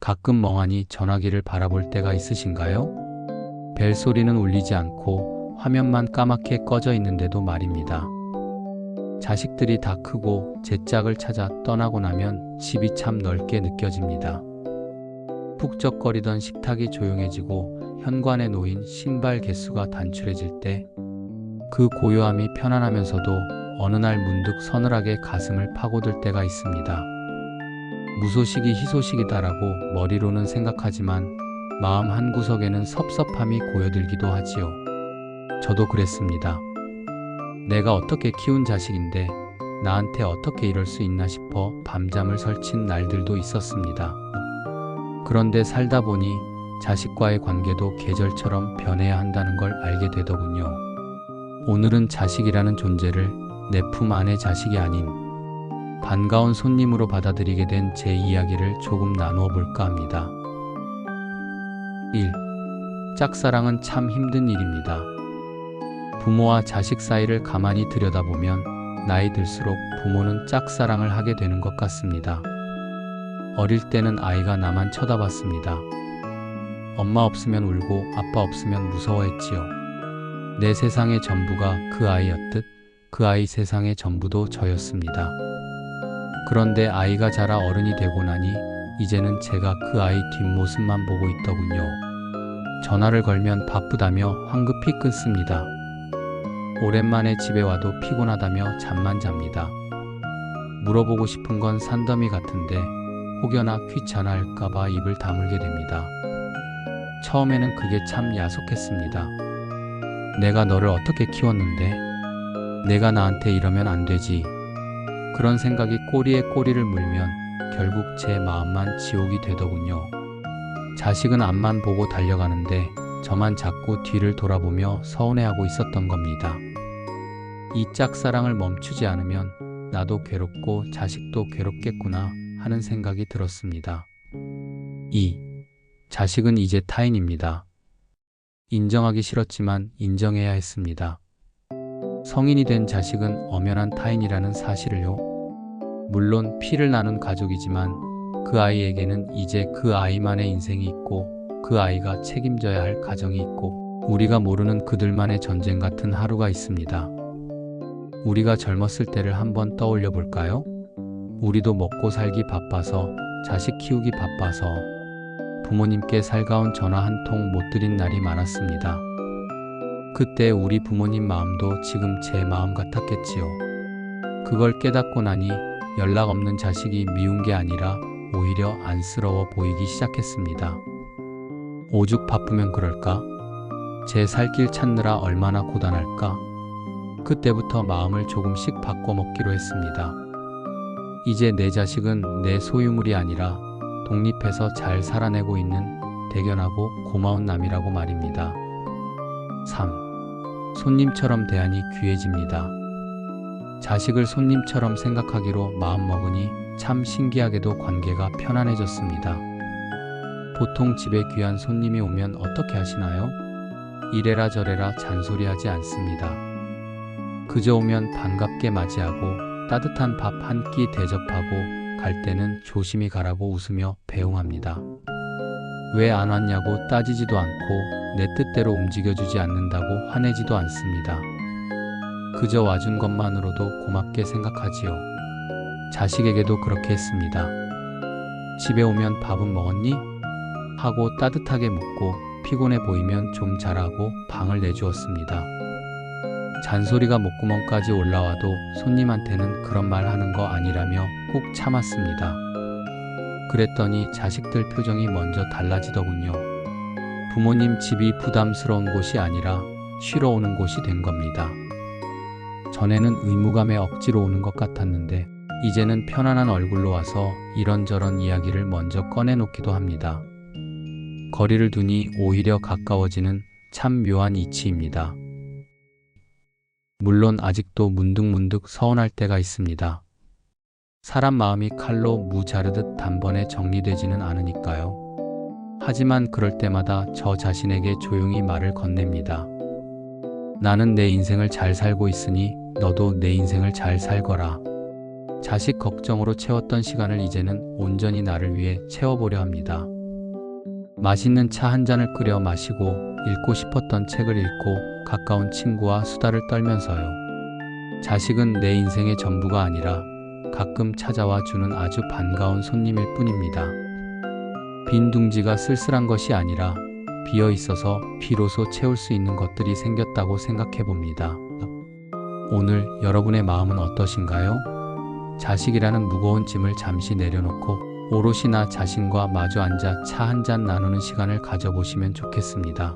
가끔 멍하니 전화기를 바라볼 때가 있으신가요? 벨소리는 울리지 않고 화면만 까맣게 꺼져 있는데도 말입니다. 자식들이 다 크고 제 짝을 찾아 떠나고 나면 집이 참 넓게 느껴집니다. 푹적거리던 식탁이 조용해지고 현관에 놓인 신발 개수가 단출해질 때 그 고요함이 편안하면서도 어느 날 문득 서늘하게 가슴을 파고들 때가 있습니다. 무소식이 희소식이다라고 머리로는 생각하지만 마음 한구석에는 섭섭함이 고여들기도 하지요. 저도 그랬습니다. 내가 어떻게 키운 자식인데 나한테 어떻게 이럴 수 있나 싶어 밤잠을 설친 날들도 있었습니다. 그런데 살다 보니 자식과의 관계도 계절처럼 변해야 한다는 걸 알게 되더군요. 오늘은 자식이라는 존재를 내 품 안의 자식이 아닌 반가운 손님으로 받아들이게 된 제 이야기를 조금 나누어 볼까 합니다. 1. 짝사랑은 참 힘든 일입니다. 부모와 자식 사이를 가만히 들여다보면 나이 들수록 부모는 짝사랑을 하게 되는 것 같습니다. 어릴 때는 아이가 나만 쳐다봤습니다. 엄마 없으면 울고 아빠 없으면 무서워했지요. 내 세상의 전부가 그 아이였듯 그 아이 세상의 전부도 저였습니다. 그런데 아이가 자라 어른이 되고 나니 이제는 제가 그 아이 뒷모습만 보고 있더군요. 전화를 걸면 바쁘다며 황급히 끊습니다. 오랜만에 집에 와도 피곤하다며 잠만 잡니다. 물어보고 싶은 건 산더미 같은데 혹여나 귀찮아할까봐 입을 다물게 됩니다. 처음에는 그게 참 야속했습니다. 내가 너를 어떻게 키웠는데 내가 나한테 이러면 안 되지. 그런 생각이 꼬리에 꼬리를 물면 결국 제 마음만 지옥이 되더군요. 자식은 앞만 보고 달려가는데 저만 자꾸 뒤를 돌아보며 서운해하고 있었던 겁니다. 이 짝사랑을 멈추지 않으면 나도 괴롭고 자식도 괴롭겠구나 하는 생각이 들었습니다. 2. 자식은 이제 타인입니다. 인정하기 싫었지만 인정해야 했습니다. 성인이 된 자식은 엄연한 타인이라는 사실을요. 물론 피를 나눈 가족이지만 그 아이에게는 이제 그 아이만의 인생이 있고 그 아이가 책임져야 할 가정이 있고 우리가 모르는 그들만의 전쟁 같은 하루가 있습니다. 우리가 젊었을 때를 한번 떠올려 볼까요? 우리도 먹고 살기 바빠서 자식 키우기 바빠서 부모님께 살가운 전화 한 통 못 드린 날이 많았습니다. 그때 우리 부모님 마음도 지금 제 마음 같았겠지요. 그걸 깨닫고 나니 연락 없는 자식이 미운 게 아니라 오히려 안쓰러워 보이기 시작했습니다. 오죽 바쁘면 그럴까? 제 살 길 찾느라 얼마나 고단할까? 그때부터 마음을 조금씩 바꿔먹기로 했습니다. 이제 내 자식은 내 소유물이 아니라 독립해서 잘 살아내고 있는 대견하고 고마운 남이라고 말입니다. 3. 손님처럼 대하니 귀해집니다. 자식을 손님처럼 생각하기로 마음먹으니 참 신기하게도 관계가 편안해졌습니다. 보통 집에 귀한 손님이 오면 어떻게 하시나요? 이래라 저래라 잔소리하지 않습니다. 그저 오면 반갑게 맞이하고 따뜻한 밥 한 끼 대접하고 갈 때는 조심히 가라고 웃으며 배웅합니다. 왜 안 왔냐고 따지지도 않고 내 뜻대로 움직여주지 않는다고 화내지도 않습니다. 그저 와준 것만으로도 고맙게 생각하지요. 자식에게도 그렇게 했습니다. 집에 오면 밥은 먹었니? 하고 따뜻하게 묻고 피곤해 보이면 좀 자라고 방을 내주었습니다. 잔소리가 목구멍까지 올라와도 손님한테는 그런 말 하는 거 아니라며 꾹 참았습니다. 그랬더니 자식들 표정이 먼저 달라지더군요. 부모님 집이 부담스러운 곳이 아니라 쉬러 오는 곳이 된 겁니다. 전에는 의무감에 억지로 오는 것 같았는데 이제는 편안한 얼굴로 와서 이런저런 이야기를 먼저 꺼내놓기도 합니다. 거리를 두니 오히려 가까워지는 참 묘한 이치입니다. 물론 아직도 문득문득 서운할 때가 있습니다. 사람 마음이 칼로 무 자르듯 단번에 정리되지는 않으니까요. 하지만 그럴 때마다 저 자신에게 조용히 말을 건넵니다. 나는 내 인생을 잘 살고 있으니 너도 내 인생을 잘 살거라. 자식 걱정으로 채웠던 시간을 이제는 온전히 나를 위해 채워보려 합니다. 맛있는 차 한 잔을 끓여 마시고 읽고 싶었던 책을 읽고 가까운 친구와 수다를 떨면서요. 자식은 내 인생의 전부가 아니라 가끔 찾아와 주는 아주 반가운 손님일 뿐입니다. 빈 둥지가 쓸쓸한 것이 아니라 비어 있어서 비로소 채울 수 있는 것들이 생겼다고 생각해 봅니다. 오늘 여러분의 마음은 어떠신가요? 자식이라는 무거운 짐을 잠시 내려놓고 오롯이 나 자신과 마주 앉아 차 한 잔 나누는 시간을 가져보시면 좋겠습니다.